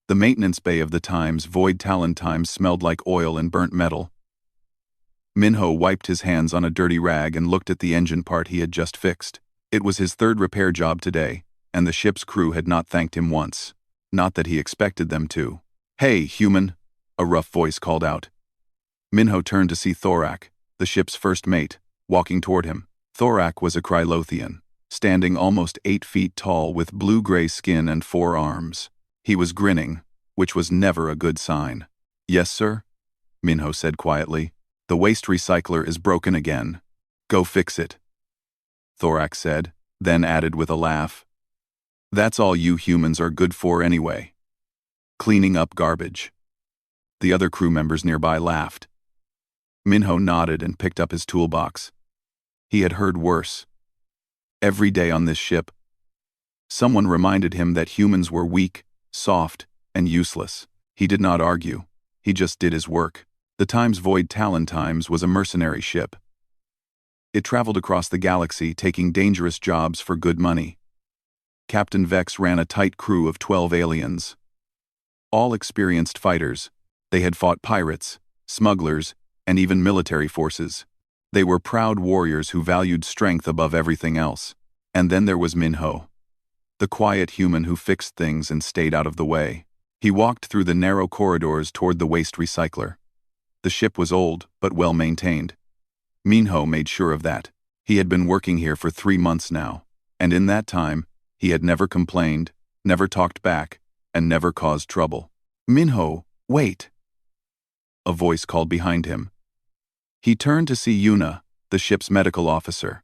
The maintenance bay of the Times Void Talon Times smelled like oil and burnt metal. Minho wiped his hands on a dirty rag and looked at the engine part he had just fixed. It was his third repair job today, and the ship's crew had not thanked him once. Not that he expected them to. "Hey, human," a rough voice called out. Minho turned to see Vorac, the ship's first mate, walking toward him. Vorac was a Krylothian, standing almost 8 feet tall with blue-gray skin and 4 arms. He was grinning, which was never a good sign. "Yes, sir?" Minho said quietly. "The waste recycler is broken again. Go fix it," Vorac said, then added with a laugh. "That's all you humans are good for anyway. Cleaning up garbage." The other crew members nearby laughed. Minho nodded and picked up his toolbox. He had heard worse. Every day on this ship, someone reminded him that humans were weak, soft, and useless. He did not argue. He just did his work. The Times Void Talon Times was a mercenary ship. It traveled across the galaxy taking dangerous jobs for good money. Captain Vex ran a tight crew of 12 aliens. All experienced fighters. They had fought pirates, smugglers, and even military forces. They were proud warriors who valued strength above everything else. And then there was Minho, the quiet human who fixed things and stayed out of the way. He walked through the narrow corridors toward the waste recycler. The ship was old, but well maintained. Minho made sure of that. He had been working here for 3 months now, and in that time, he had never complained, never talked back, and never caused trouble. "Minho, wait!" A voice called behind him. He turned to see Yuna, the ship's medical officer.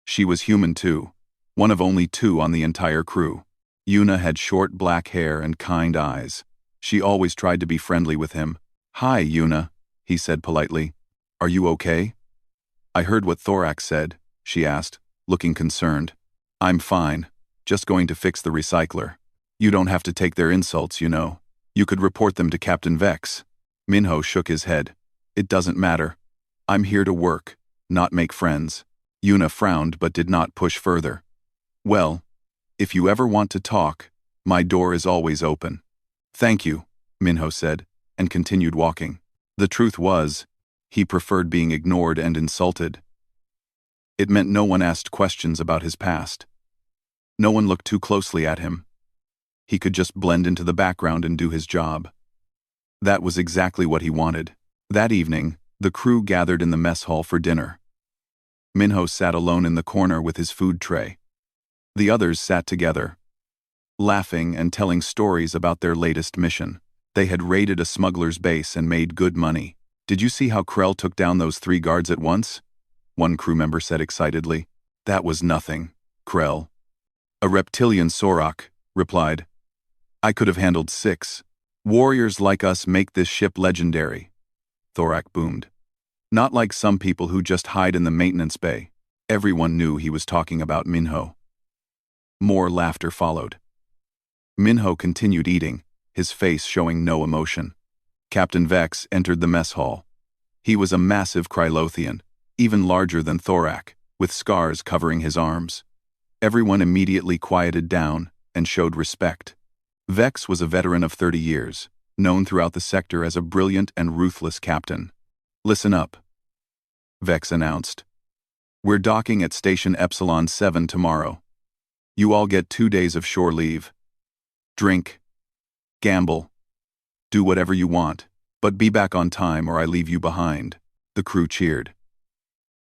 She was human too, one of only 2 on the entire crew. Yuna had short black hair and kind eyes. She always tried to be friendly with him. "Hi, Yuna," he said politely. "Are you okay?" "I heard what Vorac said," she asked, looking concerned. "I'm fine, just going to fix the recycler. You don't have to take their insults, you know. You could report them to Captain Vex." Minho shook his head. "It doesn't matter. I'm here to work, not make friends." Yuna frowned but did not push further. "Well, if you ever want to talk, my door is always open." "Thank you," Minho said, and continued walking. The truth was, he preferred being ignored and insulted. It meant no one asked questions about his past. No one looked too closely at him. He could just blend into the background and do his job. That was exactly what he wanted. That evening, the crew gathered in the mess hall for dinner. Minho sat alone in the corner with his food tray. The others sat together, laughing and telling stories about their latest mission. They had raided a smuggler's base and made good money. "Did you see how Krell took down those 3 guards at once?" one crew member said excitedly. "That was nothing, Krell." "A reptilian Sorok," replied. "I could have handled 6. Warriors like us make this ship legendary," Vorac boomed. "Not like some people who just hide in the maintenance bay." Everyone knew he was talking about Minho. More laughter followed. Minho continued eating, his face showing no emotion. Captain Vex entered the mess hall. He was a massive Krylothian, even larger than Vorac, with scars covering his arms. Everyone immediately quieted down and showed respect. Vex was a veteran of 30 years, known throughout the sector as a brilliant and ruthless captain. "Listen up," Vex announced. "We're docking at Station Epsilon 7 tomorrow. You all get 2 days of shore leave. Drink, gamble, do whatever you want, but be back on time or I leave you behind." The crew cheered.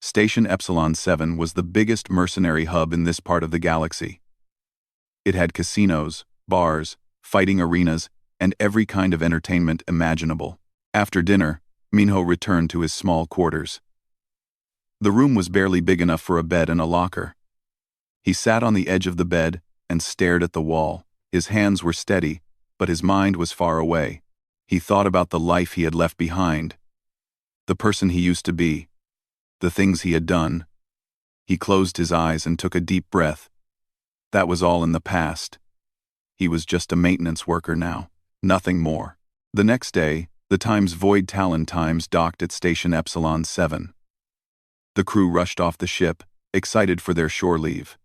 Station Epsilon 7 was the biggest mercenary hub in this part of the galaxy. It had casinos, bars, fighting arenas, and every kind of entertainment imaginable. After dinner, Minho returned to his small quarters. The room was barely big enough for a bed and a locker. He sat on the edge of the bed and stared at the wall. His hands were steady, but his mind was far away. He thought about the life he had left behind, the person he used to be, the things he had done. He closed his eyes and took a deep breath. That was all in the past. He was just a maintenance worker now, nothing more. The next day, the Times Void Talon Times docked at Station Epsilon 7. The crew rushed off the ship, excited for their shore leave.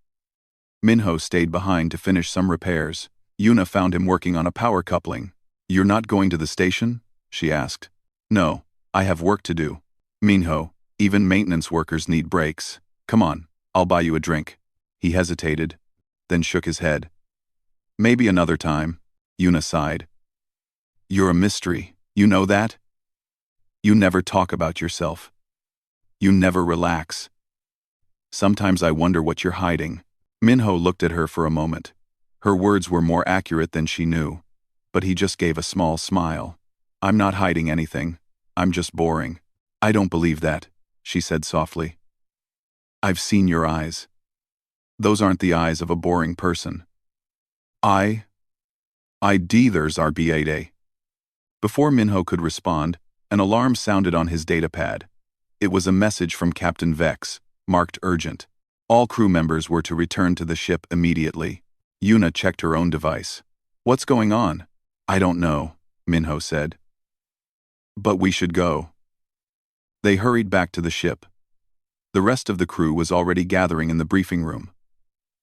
Minho stayed behind to finish some repairs. Yuna found him working on a power coupling. "You're not going to the station?" she asked. "No, I have work to do. Minho, even maintenance workers need breaks. Come on, I'll buy you a drink." He hesitated, then shook his head. "Maybe another time," Yuna sighed. "You're a mystery, you know that? You never talk about yourself. You never relax. Sometimes I wonder what you're hiding." Minho looked at her for a moment. Her words were more accurate than she knew, but he just gave a small smile. "I'm not hiding anything. I'm just boring." "I don't believe that," she said softly. "I've seen your eyes. Those aren't the eyes of a boring person." I there's our BA. Before Minho could respond, an alarm sounded on his datapad. It was a message from Captain Vex, marked urgent. All crew members were to return to the ship immediately. Yuna checked her own device. "What's going on?" "I don't know," Minho said. "But we should go." They hurried back to the ship. The rest of the crew was already gathering in the briefing room.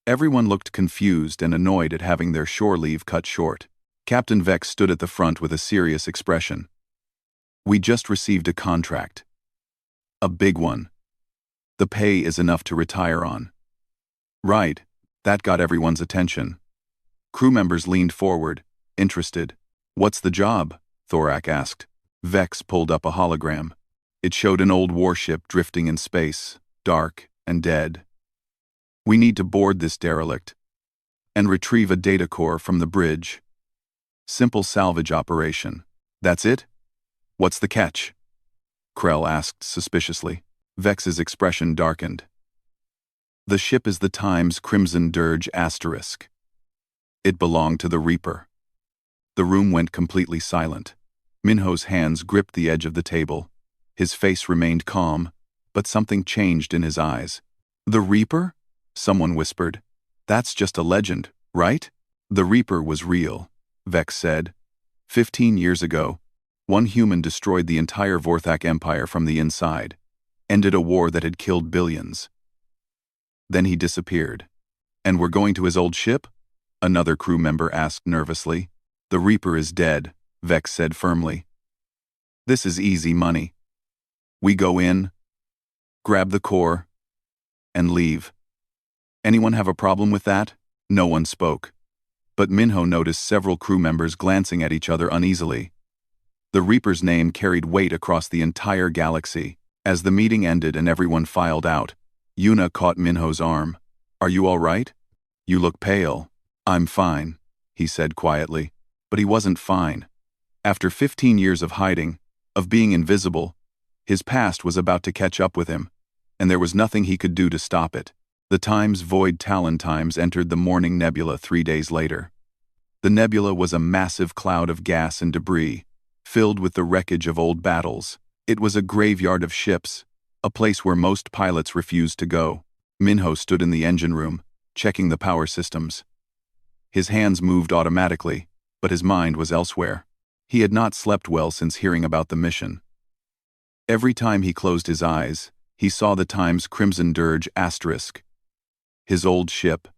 Everyone looked confused and annoyed at having their shore leave cut short. Captain Vex stood at the front with a serious expression. "We just received a contract. A big one. The pay is enough to retire on." "Right." That got everyone's attention. Crew members leaned forward, interested. "What's the job?" Vorac asked. Vex pulled up a hologram. It showed an old warship drifting in space, dark and dead. "We need to board this derelict and retrieve a data core from the bridge. Simple salvage operation. That's it? What's the catch?" Krell asked suspiciously. Vex's expression darkened. "The ship is the Times Crimson Dirge **. It belonged to the Reaper." The room went completely silent. Minho's hands gripped the edge of the table. His face remained calm, but something changed in his eyes. "The Reaper?" someone whispered. "That's just a legend, right?" "The Reaper was real," Vex said. 15 years ago, one human destroyed the entire Vorthak Empire from the inside, ended a war that had killed billions. Then he disappeared. "And we're going to his old ship?" another crew member asked nervously. "The Reaper is dead," Vex said firmly. "This is easy money. We go in, grab the core, and leave." "Anyone have a problem with that?" No one spoke. But Minho noticed several crew members glancing at each other uneasily. The Reaper's name carried weight across the entire galaxy. As the meeting ended and everyone filed out, Yuna caught Minho's arm. "Are you all right? You look pale." "I'm fine," he said quietly. But he wasn't fine. After 15 years of hiding, of being invisible, his past was about to catch up with him, and there was nothing he could do to stop it. The Times Void Talon Times entered the Morning Nebula 3 days later. The nebula was a massive cloud of gas and debris, filled with the wreckage of old battles. It was a graveyard of ships, a place where most pilots refused to go. Minho stood in the engine room, checking the power systems. His hands moved automatically, but his mind was elsewhere. He had not slept well since hearing about the mission. Every time he closed his eyes, he saw the Times Crimson Dirge *. His old ship.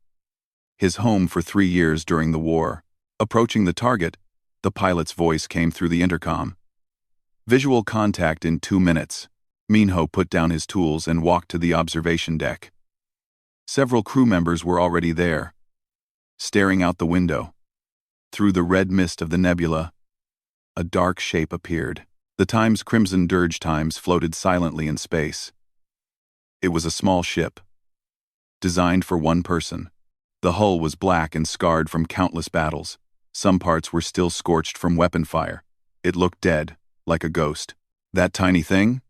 His home for 3 years during the war. Approaching the target, the pilot's voice came through the intercom. "Visual contact in 2 minutes." Minho put down his tools and walked to the observation deck. Several crew members were already there, staring out the window. Through the red mist of the nebula, a dark shape appeared. The Times Crimson Dirge Times floated silently in space. It was a small ship, designed for one person. The hull was black and scarred from countless battles. Some parts were still scorched from weapon fire. It looked dead, like a ghost. "That tiny thing?"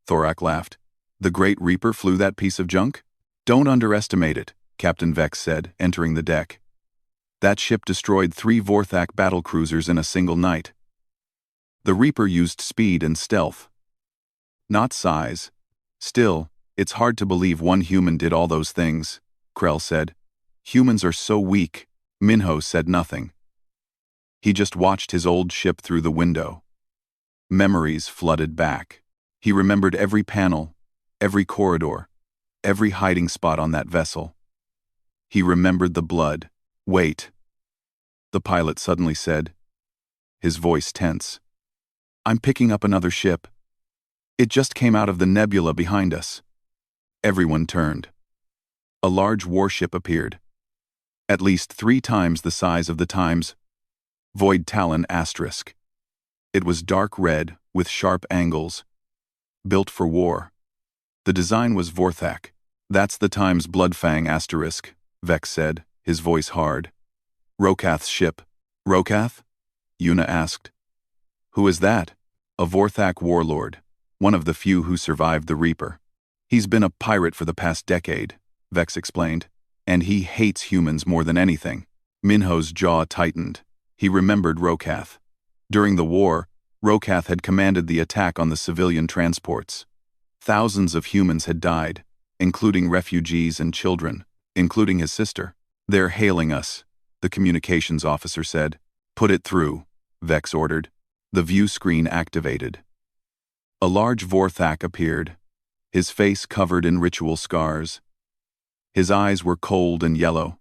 Vorac laughed. "The Great Reaper flew that piece of junk?" "Don't underestimate it," Captain Vex said, entering the deck. "That ship destroyed 3 Vorthak battlecruisers in a single night. The Reaper used speed and stealth, not size. Still, it's hard to believe one human did all those things," Krell said. "Humans are so weak." Minho said nothing. He just watched his old ship through the window. Memories flooded back. He remembered every panel, every corridor, every hiding spot on that vessel. He remembered the blood. Wait. the pilot suddenly said, his voice tense. I'm picking up another ship. It just came out of the nebula behind us. Everyone turned. A large warship appeared. At least 3 times the size of the Times Void Talon asterisk. It was dark red, with sharp angles. Built for war. The design was Vorac. That's the Times Bloodfang asterisk, Vex said, his voice hard. Rokath's ship. Rokath? Yuna asked. Who is that? A Vorac warlord, one of the few who survived the Reaper. He's been a pirate for the past decade, Vex explained, and he hates humans more than anything. Minho's jaw tightened. He remembered Rokath. During the war, Rokath had commanded the attack on the civilian transports. Thousands of humans had died, including refugees and children, including his sister. They're hailing us, the communications officer said. Put it through, Vex ordered. The view screen activated. A large Vorac appeared, his face covered in ritual scars. His eyes were cold and yellow.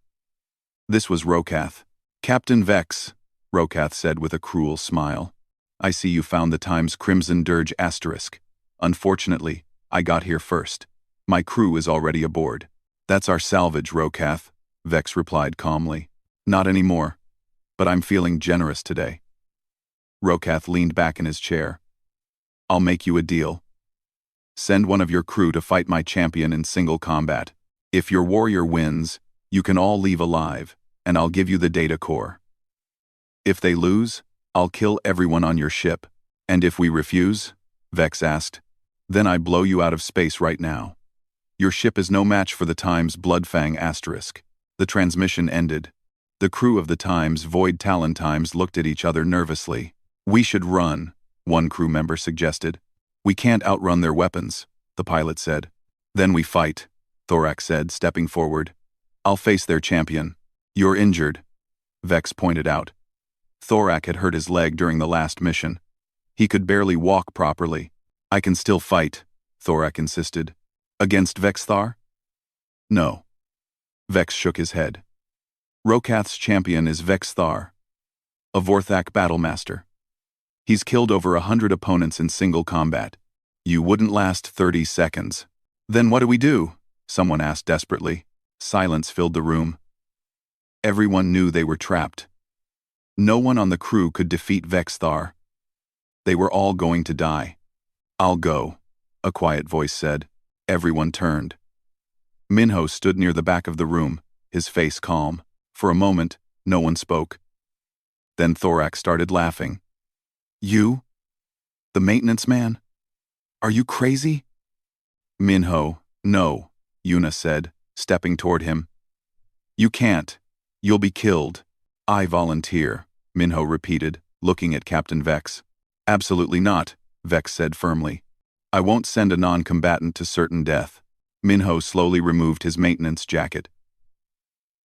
This was Rokath. Captain Vex, Rokath said with a cruel smile. I see you found the Times Crimson Dirge asterisk. Unfortunately, I got here first. My crew is already aboard. That's our salvage, Rokath, Vex replied calmly. Not anymore. But I'm feeling generous today. Rokath leaned back in his chair. I'll make you a deal. Send one of your crew to fight my champion in single combat. If your warrior wins, you can all leave alive, and I'll give you the data core. If they lose, I'll kill everyone on your ship. And if we refuse, Vex asked, then I blow you out of space right now. Your ship is no match for the Times Bloodfang asterisk. The transmission ended. The crew of the Times Void Talon Times looked at each other nervously. We should run, one crew member suggested. We can't outrun their weapons, the pilot said. Then we fight, Vorac said, stepping forward. I'll face their champion. You're injured, Vex pointed out. Vorac had hurt his leg during the last mission. He could barely walk properly. I can still fight, Vorac insisted. Against Vexthar? No. Vex shook his head. Rokath's champion is Vexthar, a Vorac battlemaster. He's killed over 100 opponents in single combat. You wouldn't last 30 seconds. Then what do we do? Someone asked desperately. Silence filled the room. Everyone knew they were trapped. No one on the crew could defeat Vexthar. They were all going to die. I'll go, a quiet voice said. Everyone turned. Minho stood near the back of the room, his face calm. For a moment, no one spoke. Then Vorac started laughing. You? The maintenance man? Are you crazy? Minho, no, Yuna said, stepping toward him. You can't. You'll be killed. I volunteer, Minho repeated, looking at Captain Vex. Absolutely not, Vex said firmly. I won't send a non-combatant to certain death. Minho slowly removed his maintenance jacket.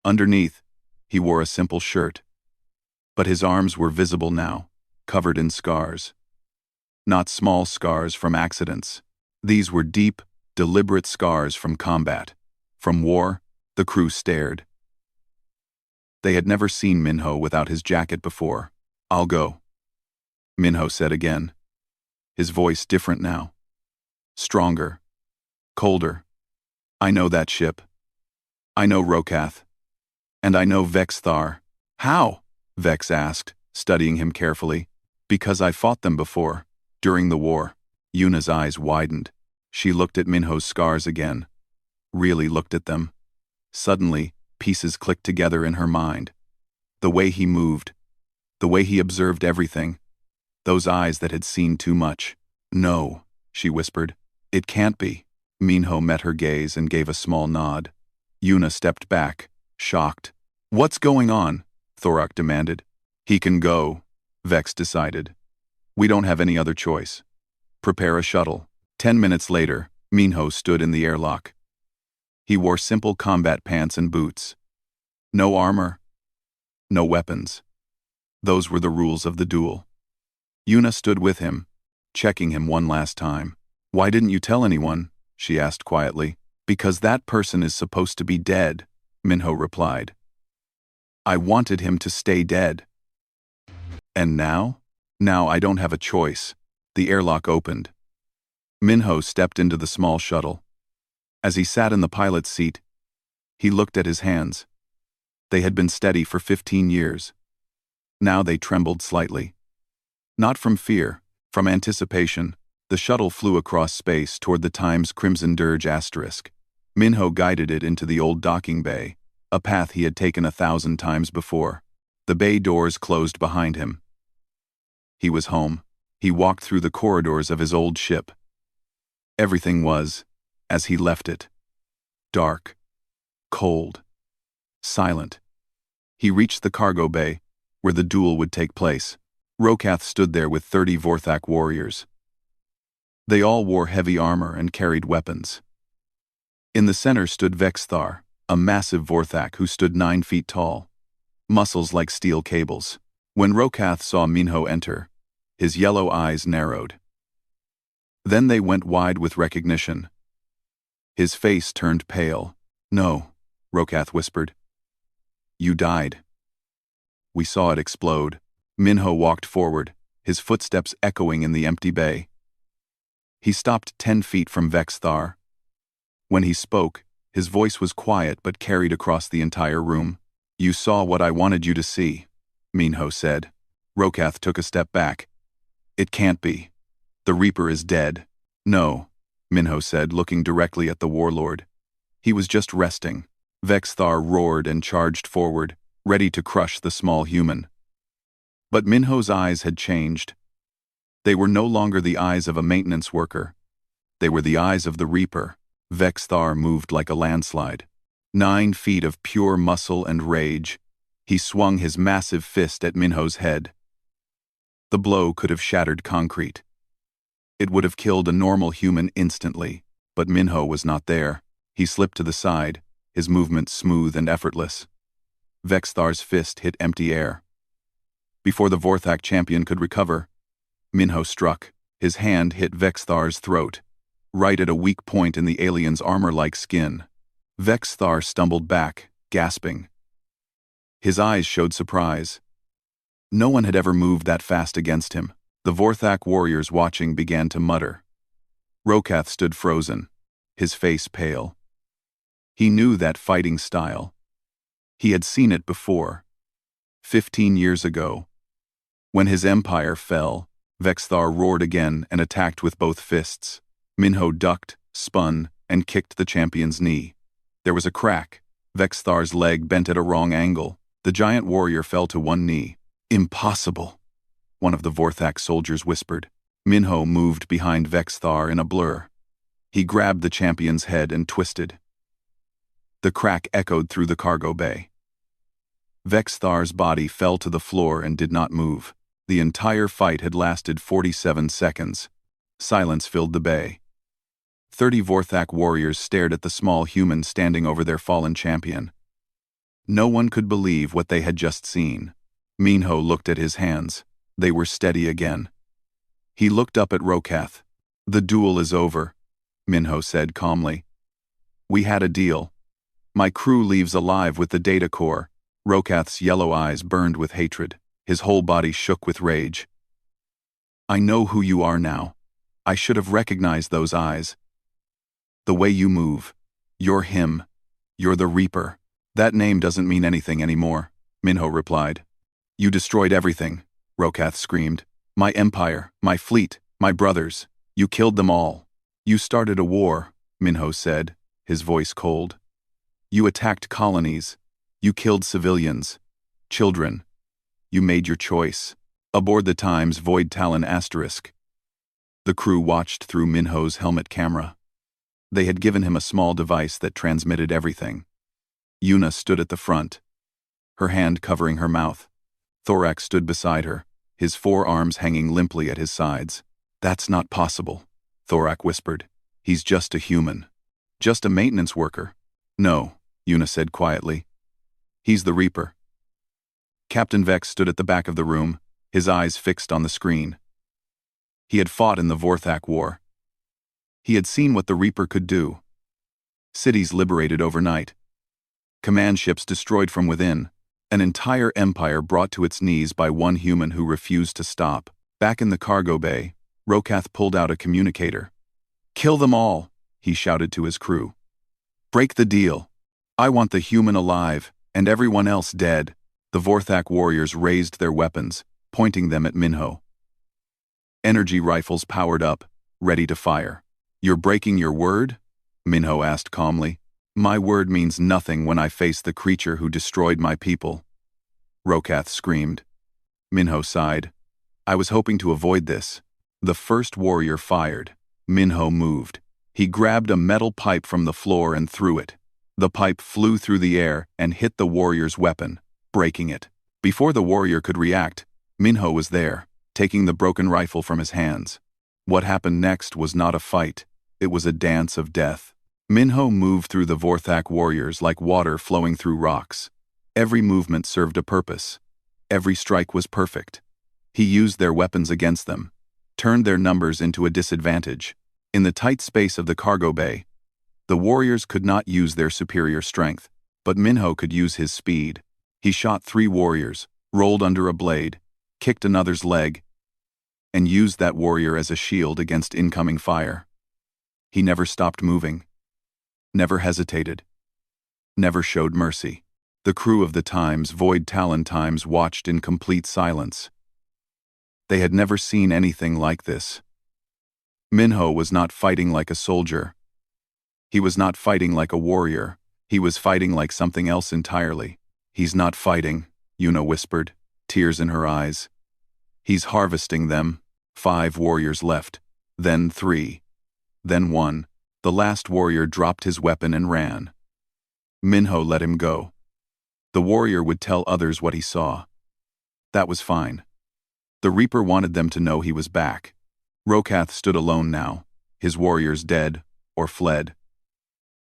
Underneath, he wore a simple shirt. But his arms were visible now, covered in scars. Not small scars from accidents. These were deep, deliberate scars from combat. From war, the crew stared. They had never seen Minho without his jacket before. I'll go, Minho said again. His voice different now. Stronger. Colder. I know that ship. I know Rokath. And I know Vexthar. How? Vex asked, studying him carefully. Because I fought them before, during the war. Yuna's eyes widened. She looked at Minho's scars again. Really looked at them. Suddenly, pieces clicked together in her mind. The way he moved. The way he observed everything. Those eyes that had seen too much. No, she whispered. It can't be. Minho met her gaze and gave a small nod. Yuna stepped back, shocked. What's going on? Vorac demanded. He can go, Vex decided. We don't have any other choice. Prepare a shuttle. 10 minutes later, Minho stood in the airlock. He wore simple combat pants and boots. No armor. No weapons. Those were the rules of the duel. Yuna stood with him, checking him one last time. Why didn't you tell anyone? She asked quietly. Because that person is supposed to be dead, Minho replied. I wanted him to stay dead. And now? Now I don't have a choice. The airlock opened. Minho stepped into the small shuttle. As he sat in the pilot's seat, he looked at his hands. They had been steady for 15 years. Now they trembled slightly. Not from fear, from anticipation. The shuttle flew across space toward the Times Crimson Dirge asterisk. Minho guided it into the old docking bay, a path he had taken 1,000 times before. The bay doors closed behind him. He was home. He walked through the corridors of his old ship. Everything was, as he left it, dark, cold, silent. He reached the cargo bay, where the duel would take place. Rokath stood there with 30 Vorthak warriors. They all wore heavy armor and carried weapons. In the center stood Vexthar, a massive Vorthak who stood 9 feet tall, muscles like steel cables. When Rokath saw Minho enter, his yellow eyes narrowed. Then they went wide with recognition. His face turned pale. "No," Rokath whispered. "You died." We saw it explode. Minho walked forward, his footsteps echoing in the empty bay. He stopped 10 feet from Vexthar. When he spoke, his voice was quiet but carried across the entire room. "You saw what I wanted you to see," Minho said. Rokath took a step back. "It can't be. The Reaper is dead." "No," Minho said, looking directly at the warlord. "He was just resting." Vexthar roared and charged forward, ready to crush the small human. But Minho's eyes had changed. They were no longer the eyes of a maintenance worker. They were the eyes of the Reaper. Vexthar moved like a landslide. 9 feet of pure muscle and rage. He swung his massive fist at Minho's head. The blow could have shattered concrete. It would have killed a normal human instantly, but Minho was not there. He slipped to the side, his movements smooth and effortless. Vexthar's fist hit empty air. Before the Vorthak champion could recover, Minho struck. His hand hit Vexthar's throat, right at a weak point in the alien's armor-like skin. Vexthar stumbled back, gasping. His eyes showed surprise. No one had ever moved that fast against him. The Vorthak warriors watching began to mutter. Rokath stood frozen, his face pale. He knew that fighting style. He had seen it before. 15 years ago. When his empire fell, Vexthar roared again and attacked with both fists. Minho ducked, spun, and kicked the champion's knee. There was a crack. Vexthar's leg bent at a wrong angle. The giant warrior fell to one knee. "Impossible," one of the Vorthak soldiers whispered. Minho moved behind Vexthar in a blur. He grabbed the champion's head and twisted. The crack echoed through the cargo bay. Vexthar's body fell to the floor and did not move. The entire fight had lasted 47 seconds. Silence filled the bay. 30 Vorthak warriors stared at the small human standing over their fallen champion. No one could believe what they had just seen. Minho looked at his hands. They were steady again. He looked up at Rokath. "The duel is over," Minho said calmly. "We had a deal. My crew leaves alive with the data core." Rokath's yellow eyes burned with hatred. His whole body shook with rage. "I know who you are now. I should have recognized those eyes. The way you move. You're him. You're the Reaper." "That name doesn't mean anything anymore," Minho replied. "You destroyed everything," Rokath screamed. "My empire, my fleet, my brothers. You killed them all." "You started a war," Minho said, his voice cold. "You attacked colonies. You killed civilians. Children. You made your choice." Aboard the Times Void Talon asterisk. The crew watched through Minho's helmet camera. They had given him a small device that transmitted everything. Yuna stood at the front, her hand covering her mouth. Thorak stood beside her, his forearms hanging limply at his sides. "That's not possible," Thorak whispered. "He's just a human. Just a maintenance worker." "No," Yuna said quietly. "He's the Reaper." Captain Vex stood at the back of the room, his eyes fixed on the screen. He had fought in the Vorthak War. He had seen what the Reaper could do. Cities liberated overnight. Command ships destroyed from within. An entire empire brought to its knees by one human who refused to stop. Back in the cargo bay, Rokath pulled out a communicator. "Kill them all," he shouted to his crew. "Break the deal. I want the human alive, and everyone else dead." The Vorthak warriors raised their weapons, pointing them at Minho. Energy rifles powered up, ready to fire. "You're breaking your word?" Minho asked calmly. "My word means nothing when I face the creature who destroyed my people." Rokath screamed. Minho sighed. "I was hoping to avoid this." The first warrior fired. Minho moved. He grabbed a metal pipe from the floor and threw it. The pipe flew through the air and hit the warrior's weapon, breaking it. Before the warrior could react, Minho was there, taking the broken rifle from his hands. What happened next was not a fight. It was a dance of death. Minho moved through the Vorthak warriors like water flowing through rocks. Every movement served a purpose. Every strike was perfect. He used their weapons against them, turned their numbers into a disadvantage. In the tight space of the cargo bay, the warriors could not use their superior strength, but Minho could use his speed. He shot 3 warriors, rolled under a blade, kicked another's leg, and used that warrior as a shield against incoming fire. He never stopped moving, never hesitated, never showed mercy. The crew of the Times Void Talon Times watched in complete silence. They had never seen anything like this. Minho was not fighting like a soldier. He was not fighting like a warrior. He was fighting like something else entirely. "He's not fighting," Yuna whispered, tears in her eyes. "He's harvesting them." 5 warriors left, then 3, then 1. The last warrior dropped his weapon and ran. Minho let him go. The warrior would tell others what he saw. That was fine. The Reaper wanted them to know he was back. Rokath stood alone now, his warriors dead or fled.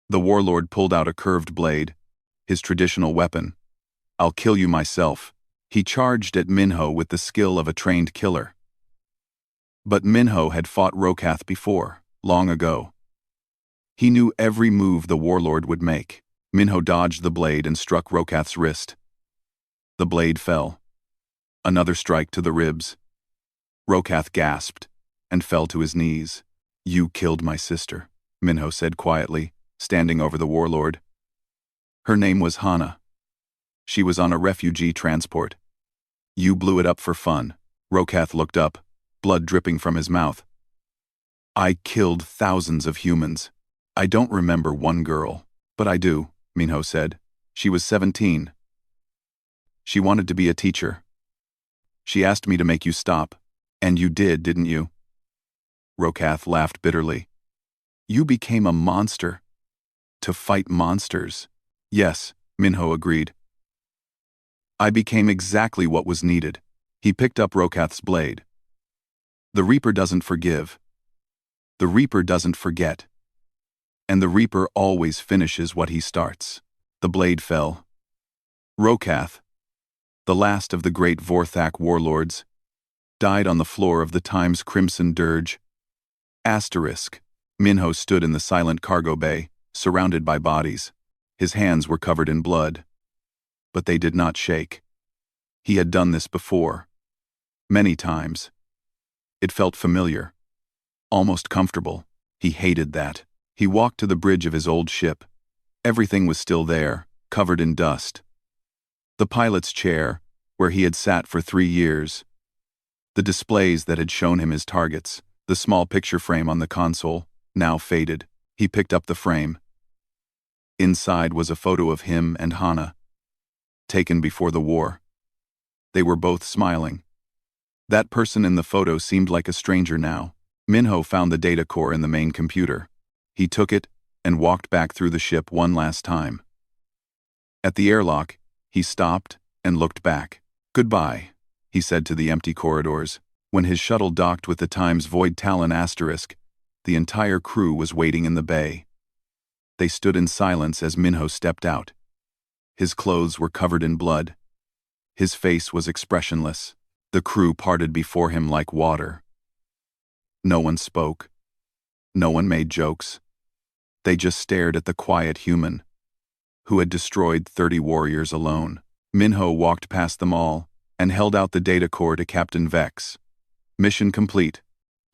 The warlord pulled out a curved blade, his traditional weapon. "I'll kill you myself." He charged at Minho with the skill of a trained killer. But Minho had fought Rokath before, long ago. He knew every move the warlord would make. Minho dodged the blade and struck Rokath's wrist. The blade fell. Another strike to the ribs. Rokath gasped and fell to his knees. "You killed my sister," Minho said quietly, standing over the warlord. "Her name was Hana. She was on a refugee transport. You blew it up for fun." Rokath looked up, blood dripping from his mouth. "I killed thousands of humans. I don't remember one girl, but I do," Minho said. "She was 17. She wanted to be a teacher. She asked me to make you stop. And you did, didn't you?" Rokath laughed bitterly. "You became a monster. To fight monsters." "Yes," Minho agreed. "I became exactly what was needed." He picked up Rokath's blade. "The Reaper doesn't forgive. The Reaper doesn't forget. And the Reaper always finishes what he starts." The blade fell. Rokath, the last of the great Vorthak warlords, died on the floor of the Times Crimson Dirge. Asterisk. Minho stood in the silent cargo bay, surrounded by bodies. His hands were covered in blood. But they did not shake. He had done this before. Many times. It felt familiar. Almost comfortable. He hated that. He walked to the bridge of his old ship. Everything was still there, covered in dust. The pilot's chair, where he had sat for 3 years. The displays that had shown him his targets, the small picture frame on the console, now faded. He picked up the frame. Inside was a photo of him and Hana, taken before the war. They were both smiling. That person in the photo seemed like a stranger now. Minho found the data core in the main computer. He took it and walked back through the ship one last time. At the airlock, he stopped and looked back. "Goodbye," he said to the empty corridors. When his shuttle docked with the Times Void Talon asterisk, the entire crew was waiting in the bay. They stood in silence as Minho stepped out. His clothes were covered in blood. His face was expressionless. The crew parted before him like water. No one spoke. No one made jokes. They just stared at the quiet human who had destroyed 30 warriors alone. Minho walked past them all and held out the data core to Captain Vex. Mission complete.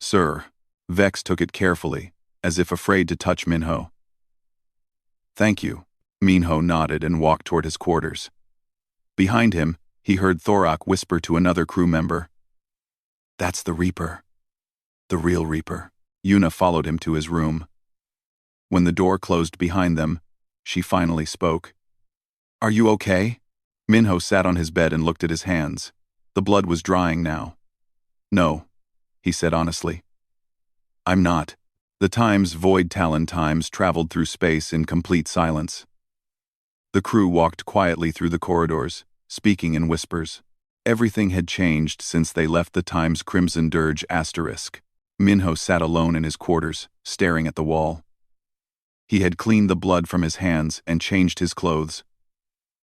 Sir. Vex took it carefully, as if afraid to touch Minho. Thank you. Minho nodded and walked toward his quarters. Behind him, he heard Vorac whisper to another crew member. That's the Reaper. The real Reaper. Yuna followed him to his room. When the door closed behind them, she finally spoke. Are you okay? Minho sat on his bed and looked at his hands. The blood was drying now. No, he said honestly. I'm not. The times Void Talon times traveled through space in complete silence. The crew walked quietly through the corridors, speaking in whispers. Everything had changed since they left the Times Crimson Dirge asterisk. Minho sat alone in his quarters, staring at the wall. He had cleaned the blood from his hands and changed his clothes.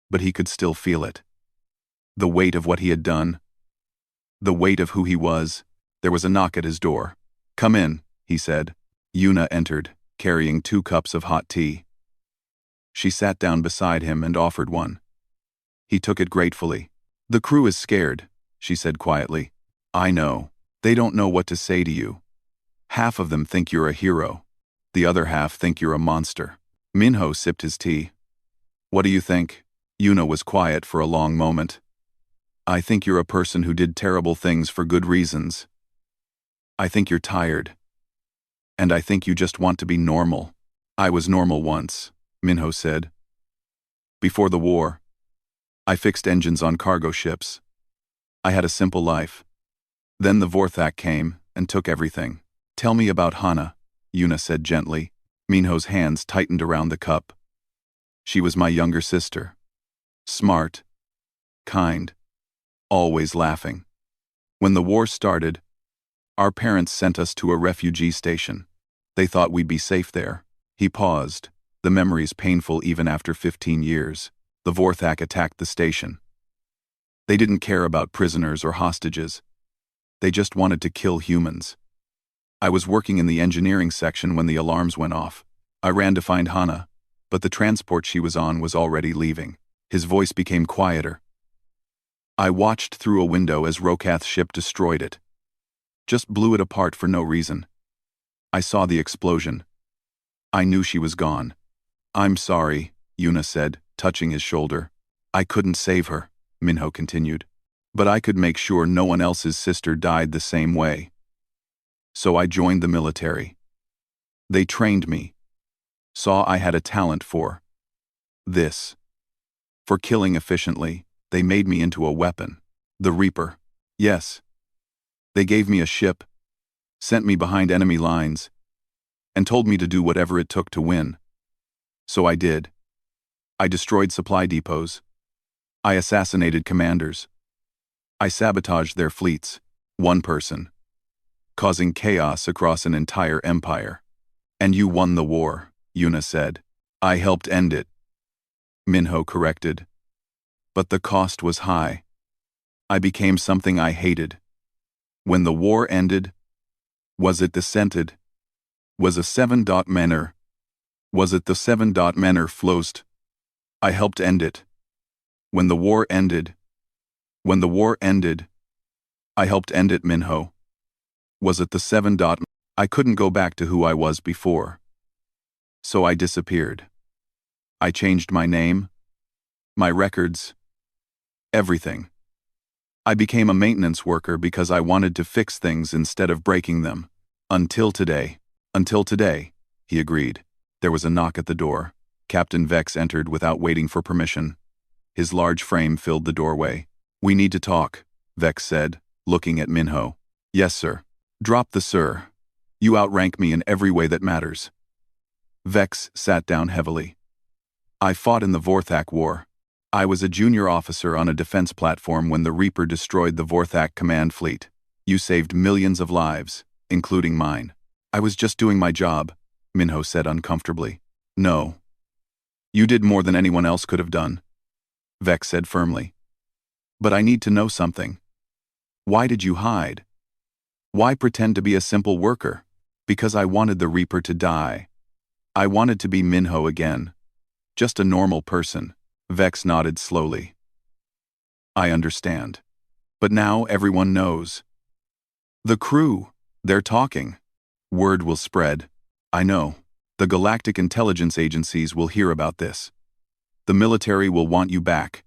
But he could still feel it. The weight of what he had done. The weight of who he was. There was a knock at his door. Come in, he said. Yuna entered, carrying 2 cups of hot tea. She sat down beside him and offered one. He took it gratefully. The crew is scared, she said quietly. I know. They don't know what to say to you. Half of them think you're a hero. The other half think you're a monster. Minho sipped his tea. What do you think? Yuna was quiet for a long moment. I think you're a person who did terrible things for good reasons. I think you're tired. And I think you just want to be normal. I was normal once, Minho said. Before the war. I fixed engines on cargo ships. I had a simple life. Then the Vorthak came and took everything. Tell me about Hana, Yuna said gently. Minho's hands tightened around the cup. She was my younger sister. Smart. Kind. Always laughing. When the war started, our parents sent us to a refugee station. They thought we'd be safe there. He paused, the memories painful even after 15 years. The Vorthak attacked the station. They didn't care about prisoners or hostages. They just wanted to kill humans. I was working in the engineering section when the alarms went off. I ran to find Hana, but the transport she was on was already leaving. His voice became quieter. I watched through a window as Rokath's ship destroyed it. Just blew it apart for no reason. I saw the explosion. I knew she was gone. I'm sorry, Yuna said, touching his shoulder. I couldn't save her, Minho continued. But I could make sure no one else's sister died the same way. So I joined the military. They trained me. Saw I had a talent for this. For killing efficiently, they made me into a weapon. The Reaper. Yes. They gave me a ship, sent me behind enemy lines, and told me to do whatever it took to win. So I did. I destroyed supply depots. I assassinated commanders. I sabotaged their fleets, one person, causing chaos across an entire empire. And you won the war, Yuna said. I helped end it. Minho corrected. But the cost was high. I became something I hated. When the war ended, was it dissented? Was a 7-manner? Was it the 7-manner floast? I helped end it. When the war ended, I helped end it, Minho. Was it the 7? I couldn't go back to who I was before. So I disappeared. I changed my name, my records, everything. I became a maintenance worker because I wanted to fix things instead of breaking them. Until today. Until today, he agreed. There was a knock at the door. Captain Vex entered without waiting for permission. His large frame filled the doorway. We need to talk, Vex said, looking at Minho. Yes, sir. Drop the sir. You outrank me in every way that matters. Vex sat down heavily. I fought in the Vorthak War. I was a junior officer on a defense platform when the Reaper destroyed the Vorthak command fleet. You saved millions of lives, including mine. I was just doing my job, Minho said uncomfortably. No. You did more than anyone else could have done, Vex said firmly. But I need to know something. Why did you hide? Why pretend to be a simple worker? Because I wanted the Reaper to die. I wanted to be Minho again. Just a normal person. Vex nodded slowly. I understand. But now everyone knows. The crew, they're talking. Word will spread. I know. The galactic intelligence agencies will hear about this. The military will want you back.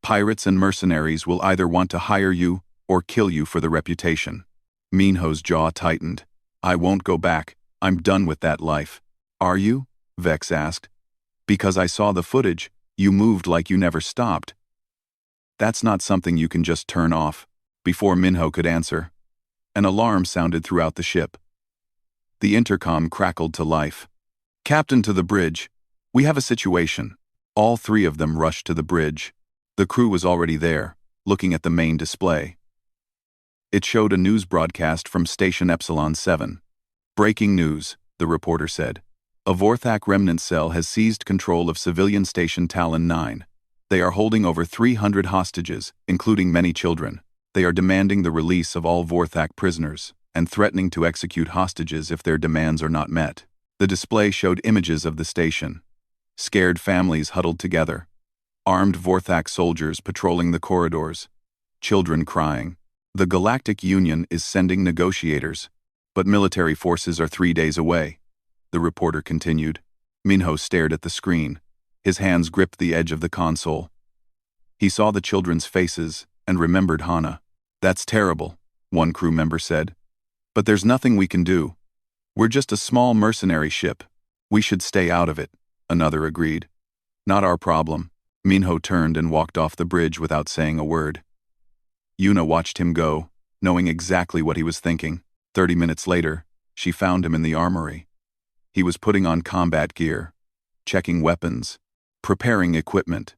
Pirates and mercenaries will either want to hire you or kill you for the reputation. Minho's jaw tightened. I won't go back. I'm done with that life. Are you? Vex asked. Because I saw the footage, you moved like you never stopped. That's not something you can just turn off. Before Minho could answer, an alarm sounded throughout the ship. The intercom crackled to life. Captain, to the bridge. We have a situation. All three of them rushed to the bridge. The crew was already there, looking at the main display. It showed a news broadcast from Station Epsilon 7. Breaking news, the reporter said. A Vorac remnant cell has seized control of civilian Station Talon 9. They are holding over 300 hostages, including many children. They are demanding the release of all Vorac prisoners, and threatening to execute hostages if their demands are not met. The display showed images of the station. Scared families huddled together. Armed Vorac soldiers patrolling the corridors. Children crying. The Galactic Union is sending negotiators, but military forces are 3 days away. The reporter continued. Minho stared at the screen. His hands gripped the edge of the console. He saw the children's faces and remembered Hana. That's terrible, one crew member said. But there's nothing we can do. We're just a small mercenary ship. We should stay out of it, another agreed. Not our problem. Minho turned and walked off the bridge without saying a word. Yuna watched him go, knowing exactly what he was thinking. 30 minutes later, she found him in the armory. He was putting on combat gear, checking weapons, preparing equipment.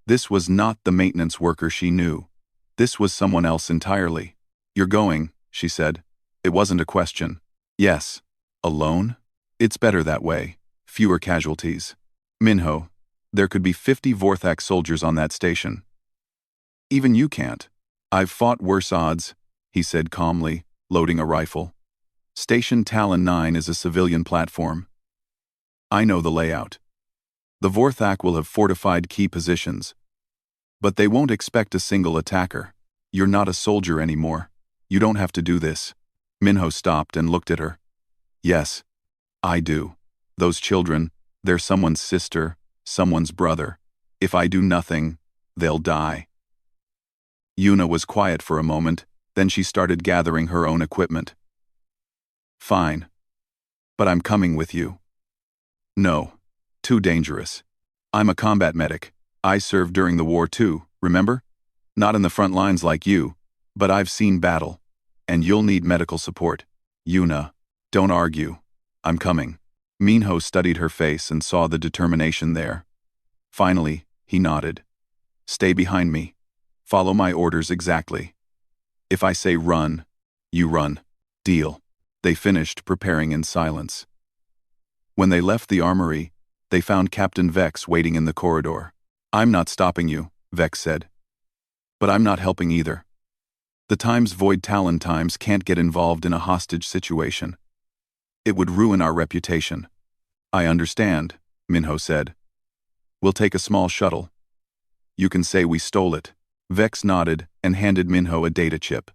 This was not the maintenance worker she knew. This was someone else entirely. You're going, she said. It wasn't a question. Yes. Alone? It's better that way. Fewer casualties. Minho, there could be 50 Vorac soldiers on that station. Even you can't. I've fought worse odds, he said calmly, loading a rifle. Station Talon 9 is a civilian platform. I know the layout. The Vorac will have fortified key positions. But they won't expect a single attacker. You're not a soldier anymore. You don't have to do this. Minho stopped and looked at her. Yes, I do. Those children, they're someone's sister, someone's brother. If I do nothing, they'll die. Yuna was quiet for a moment, then she started gathering her own equipment. Fine. But I'm coming with you. No. Too dangerous. I'm a combat medic. I served during the war too, remember? Not in the front lines like you, but I've seen battle. And you'll need medical support. Yuna, don't argue. I'm coming. Minho studied her face and saw the determination there. Finally, he nodded. Stay behind me. Follow my orders exactly. If I say run, you run. Deal. They finished preparing in silence. When they left the armory, they found Captain Vex waiting in the corridor. I'm not stopping you, Vex said. But I'm not helping either. The Times Void Talon Times can't get involved in a hostage situation. It would ruin our reputation. I understand, Minho said. We'll take a small shuttle. You can say we stole it. Vex nodded and handed Minho a data chip.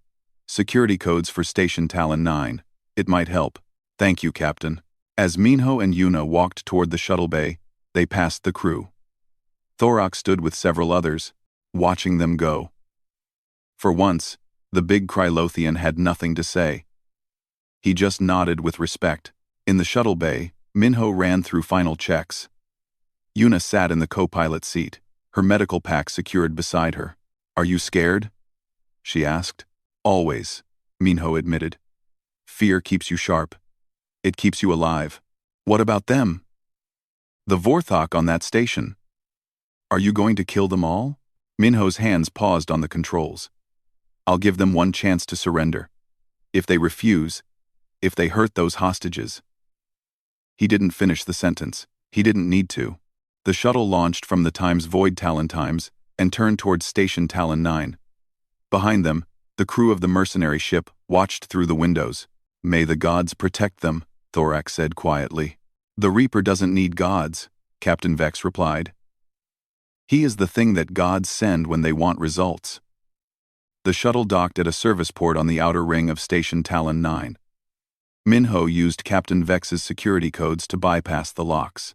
Security codes for Station Talon 9. It might help. Thank you, Captain. As Minho and Yuna walked toward the shuttle bay, they passed the crew. Vorac stood with several others, watching them go. For once, the big Krylothian had nothing to say. He just nodded with respect. In the shuttle bay, Minho ran through final checks. Yuna sat in the co-pilot seat, her medical pack secured beside her. Are you scared? She asked. Always, Minho admitted. Fear keeps you sharp. It keeps you alive. What about them? The Vorac on that station. Are you going to kill them all? Minho's hands paused on the controls. I'll give them one chance to surrender. If they refuse, if they hurt those hostages. He didn't finish the sentence. He didn't need to. The shuttle launched from the Times Void Talon Times and turned towards Station Talon 9. Behind them, the crew of the mercenary ship watched through the windows. May the gods protect them, Vorac said quietly. The Reaper doesn't need gods, Captain Vex replied. He is the thing that gods send when they want results. The shuttle docked at a service port on the outer ring of Station Talon 9. Minho used Captain Vex's security codes to bypass the locks.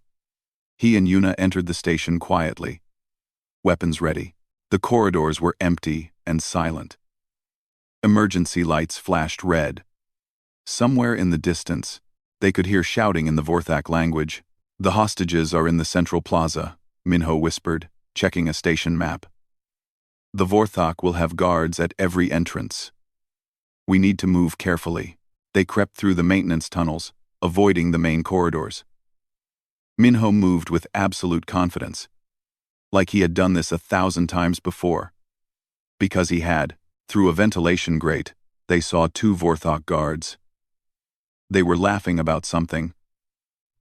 He and Yuna entered the station quietly. Weapons ready. The corridors were empty and silent. Emergency lights flashed red. Somewhere in the distance, they could hear shouting in the Vorac language. "The hostages are in the central plaza," Minho whispered, checking a station map. "The Vorac will have guards at every entrance. We need to move carefully." They crept through the maintenance tunnels, avoiding the main corridors. Minho moved with absolute confidence, like he had done this 1,000 times before. Because he had, through a ventilation grate, they saw 2 Vorac guards. They were laughing about something,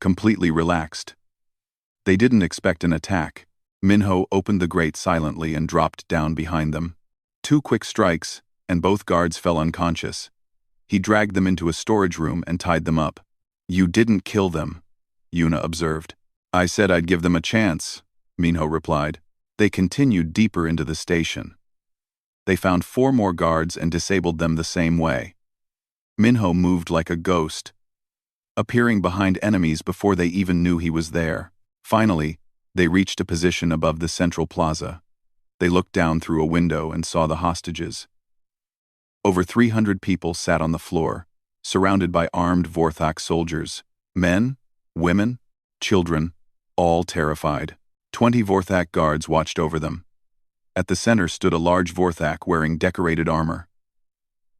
completely relaxed. They didn't expect an attack. Minho opened the grate silently and dropped down behind them. 2 quick strikes, and both guards fell unconscious. He dragged them into a storage room and tied them up. "You didn't kill them," Yuna observed. "I said I'd give them a chance," Minho replied. They continued deeper into the station. They found 4 more guards and disabled them the same way. Minho moved like a ghost, appearing behind enemies before they even knew he was there. Finally, they reached a position above the central plaza. They looked down through a window and saw the hostages. Over 300 people sat on the floor, surrounded by armed Vorac soldiers. Men, women, children, all terrified. 20 Vorac guards watched over them. At the center stood a large Vorac wearing decorated armor.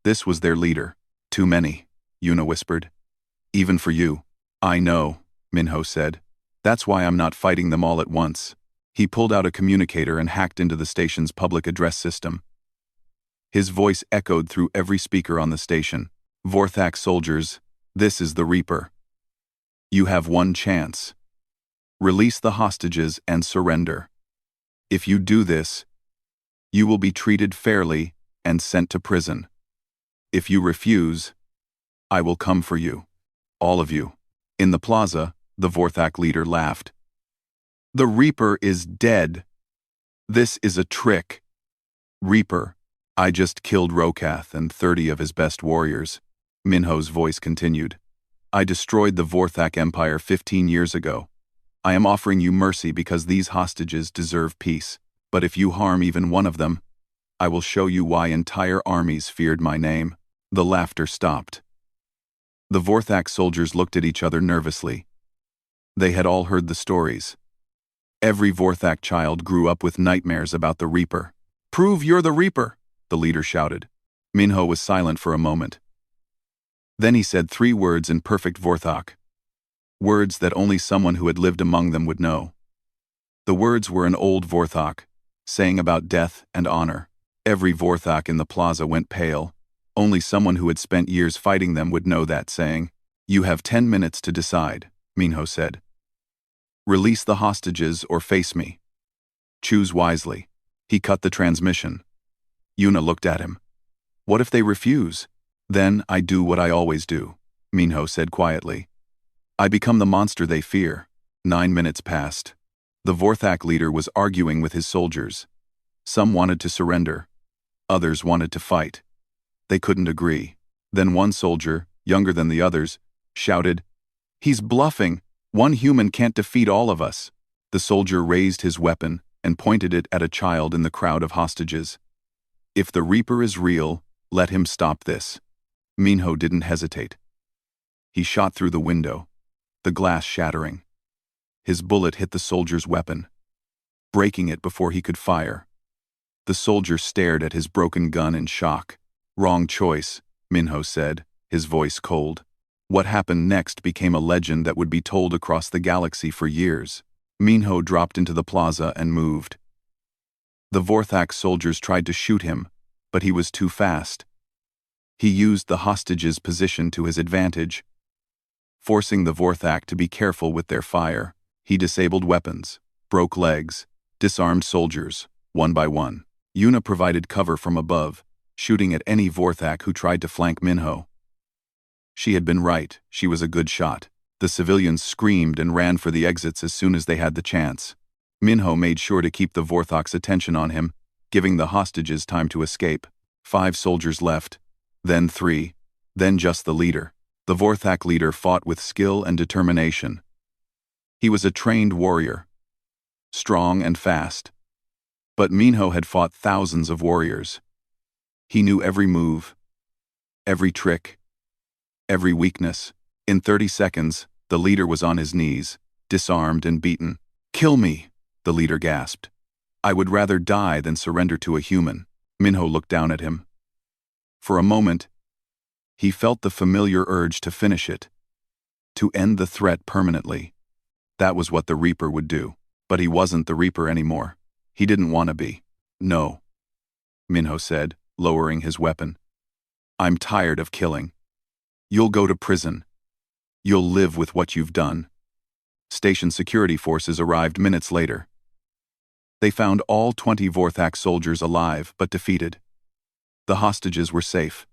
This was their leader. "Too many," Yuna whispered. "Even for you." "I know," Minho said. "That's why I'm not fighting them all at once." He pulled out a communicator and hacked into the station's public address system. His voice echoed through every speaker on the station. "Vorac soldiers, this is the Reaper. You have one chance. Release the hostages and surrender. If you do this, you will be treated fairly and sent to prison. If you refuse, I will come for you. All of you." In the plaza, the Vorac leader laughed. "The Reaper is dead. This is a trick. Reaper, I just killed Rokath and 30 of his best warriors," Minho's voice continued. "I destroyed the Vorac Empire 15 years ago. I am offering you mercy because these hostages deserve peace. But if you harm even one of them, I will show you why entire armies feared my name." The laughter stopped. The Vorac soldiers looked at each other nervously. They had all heard the stories. Every Vorac child grew up with nightmares about the Reaper. "Prove you're the Reaper," the leader shouted. Minho was silent for a moment. Then he said 3 words in perfect Vorac. Words that only someone who had lived among them would know. The words were an old Vorac, saying about death and honor. Every Vorac in the plaza went pale. Only someone who had spent years fighting them would know that saying. "You have 10 minutes to decide," Minho said. "Release the hostages or face me. Choose wisely." He cut the transmission. Yuna looked at him. "What if they refuse?" "Then I do what I always do," Minho said quietly. "I become the monster they fear." 9 minutes passed. The Vorac leader was arguing with his soldiers. Some wanted to surrender. Others wanted to fight. They couldn't agree. Then one soldier, younger than the others, shouted, "He's bluffing. One human can't defeat all of us." The soldier raised his weapon and pointed it at a child in the crowd of hostages. "If the Reaper is real, let him stop this." Minho didn't hesitate. He shot through the window, the glass shattering. His bullet hit the soldier's weapon, breaking it before he could fire. The soldier stared at his broken gun in shock. "Wrong choice," Minho said, his voice cold. What happened next became a legend that would be told across the galaxy for years. Minho dropped into the plaza and moved. The Vorac soldiers tried to shoot him, but he was too fast. He used the hostages' position to his advantage. Forcing the Vorac to be careful with their fire, he disabled weapons, broke legs, disarmed soldiers, one by one. Yuna provided cover from above, shooting at any Vorac who tried to flank Minho. She had been right, she was a good shot. The civilians screamed and ran for the exits as soon as they had the chance. Minho made sure to keep the Vorthok's attention on him, giving the hostages time to escape. 5 soldiers left, then 3, then just the leader. The Vorthak leader fought with skill and determination. He was a trained warrior, strong and fast. But Minho had fought thousands of warriors. He knew every move, every trick, every weakness. In 30 seconds, the leader was on his knees, disarmed and beaten. "Kill me," the leader gasped. "I would rather die than surrender to a human." Minho looked down at him. For a moment, he felt the familiar urge to finish it, to end the threat permanently. That was what the Reaper would do. But he wasn't the Reaper anymore. He didn't want to be. "No," Minho said, lowering his weapon. "I'm tired of killing. You'll go to prison. You'll live with what you've done." Station security forces arrived minutes later. They found all 20 Vorthak soldiers alive but defeated. The hostages were safe.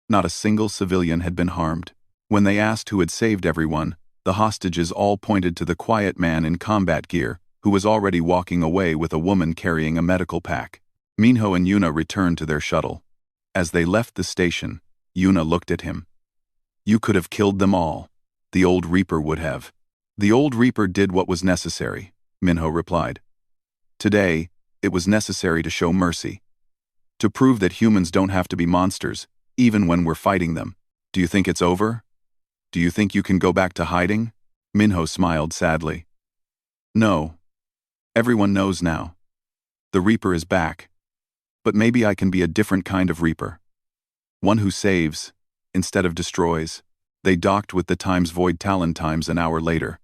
Not a single civilian had been harmed. When they asked who had saved everyone, the hostages all pointed to the quiet man in combat gear, who was already walking away with a woman carrying a medical pack. Minho and Yuna returned to their shuttle. As they left the station, Yuna looked at him. "You could have killed them all. The old Reaper would have." "The old Reaper did what was necessary," Minho replied. "Today, it was necessary to show mercy. To prove that humans don't have to be monsters, even when we're fighting them. Do you think it's over? Do you think you can go back to hiding?" Minho smiled sadly. "No. Everyone knows now. The Reaper is back. But maybe I can be a different kind of Reaper. One who saves, instead of destroys." They docked with the Times Void Talon Times an hour later.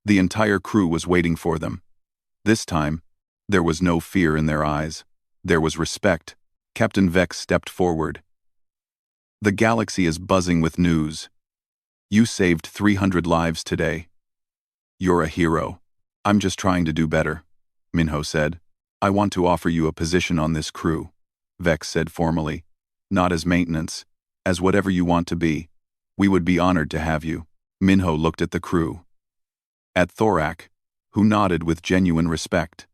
The entire crew was waiting for them. This time, there was no fear in their eyes. There was respect. Captain Vex stepped forward. "The galaxy is buzzing with news. You saved 300 lives today. You're a hero." "I'm just trying to do better," Minho said. "I want to offer you a position on this crew," Vex said formally. "Not as maintenance, as whatever you want to be. We would be honored to have you." Minho looked at the crew. At Vorac, who nodded with genuine respect.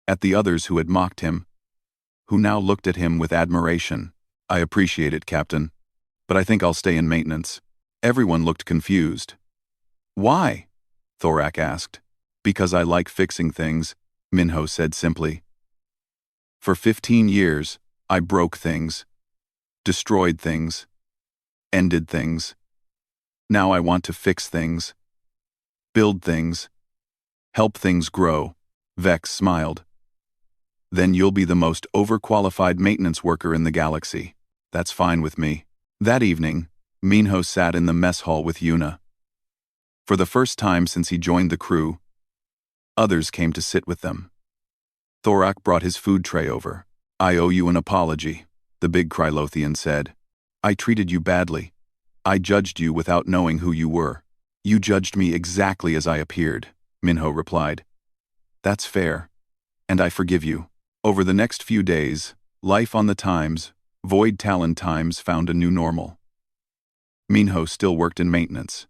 At the others who had mocked him, who now looked at him with admiration. "I appreciate it, Captain. But I think I'll stay in maintenance." Everyone looked confused. "Why?" Vorac asked. "Because I like fixing things," Minho said simply. "For 15 years, I broke things, destroyed things, ended things. Now I want to fix things, build things, help things grow." Vex smiled. "Then you'll be the most overqualified maintenance worker in the galaxy. That's fine with me." That evening, Minho sat in the mess hall with Yuna. For the first time since he joined the crew, others came to sit with them. Vorac brought his food tray over. "I owe you an apology," the big Krylothian said. "I treated you badly. I judged you without knowing who you were." "You judged me exactly as I appeared," Minho replied. "That's fair. And I forgive you." Over the next few days, life on the Times, Void Talon Times, found a new normal. Minho still worked in maintenance.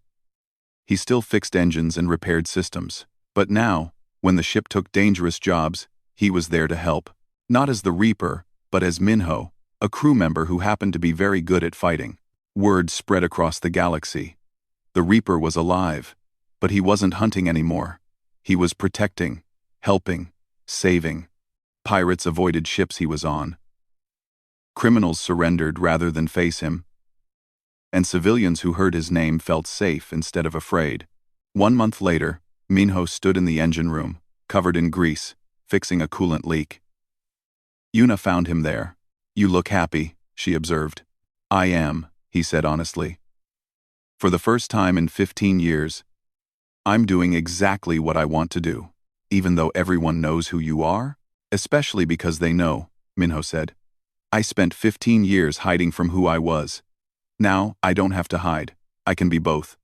He still fixed engines and repaired systems. But now, when the ship took dangerous jobs, he was there to help. Not as the Reaper, but as Minho, a crew member who happened to be very good at fighting. Word spread across the galaxy. The Reaper was alive, but he wasn't hunting anymore. He was protecting, helping, saving. Pirates avoided ships he was on. Criminals surrendered rather than face him. And civilians who heard his name felt safe instead of afraid. 1 month later, Minho stood in the engine room, covered in grease, fixing a coolant leak. Yuna found him there. "You look happy," she observed. "I am," he said honestly. "For the first time in 15 years, I'm doing exactly what I want to do, even though everyone knows who you are?" "Especially because they know," Minho said. "I spent 15 years hiding from who I was. Now, I don't have to hide. I can be both.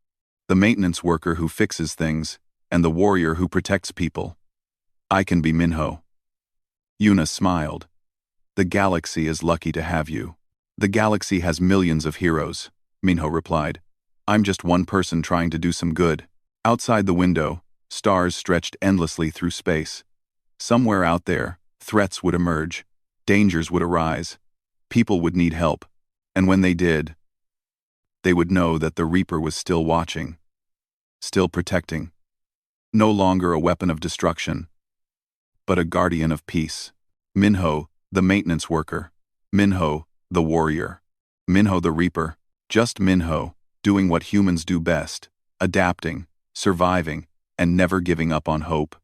The maintenance worker who fixes things, and the warrior who protects people. I can be Minho." Yuna smiled. "The galaxy is lucky to have you." "The galaxy has millions of heroes," Minho replied. "I'm just one person trying to do some good." Outside the window, Stars stretched endlessly through space. Somewhere out there, threats would emerge, dangers would arise, people would need help, and when they did, they would know that the Reaper was still watching, still protecting. No longer a weapon of destruction, but a guardian of peace. Minho, the maintenance worker. Minho, the warrior. Minho the Reaper. Just Minho, doing what humans do best, adapting, surviving, and never giving up on hope.